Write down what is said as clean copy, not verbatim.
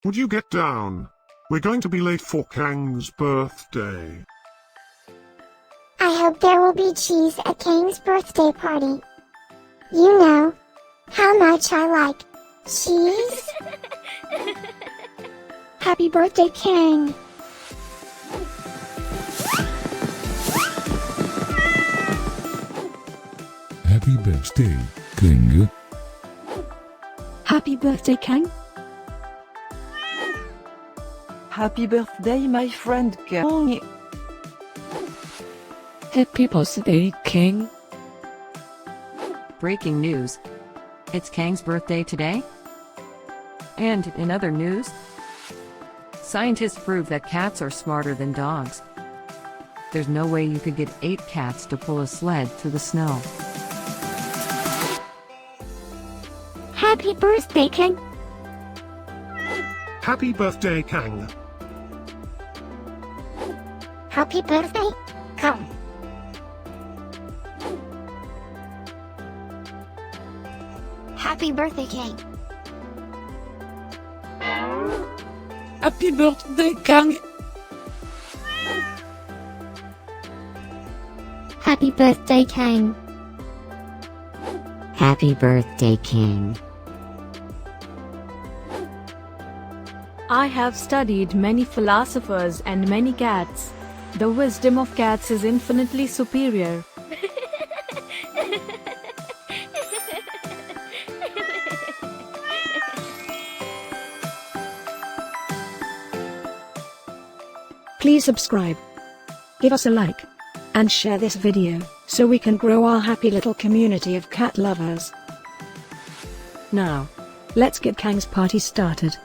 Would you get down? We're going to be late for Kang's birthday. I hope there will be cheese at Kang's birthday party. You know how much I like cheese. Happy birthday, Kang. Happy birthday, Kang. Happy birthday, Kang. Happy birthday, my friend Kang. Happy birthday, Kang. Breaking news. It's Kang's birthday today? And in other news, scientists prove that cats are smarter than dogs. There's no way you could get 8 cats to pull a sled through the snow. Happy birthday, Kang. Happy birthday, Kang. Happy birthday, Kang. Happy birthday, Kang. Happy birthday, Kang. Happy birthday, Kang. Happy birthday, Kang. I have studied many philosophers and many cats. The wisdom of cats is infinitely superior. Please subscribe, give us a like, and share this video, so we can grow our happy little community of cat lovers. Now, let's get Kang's party started.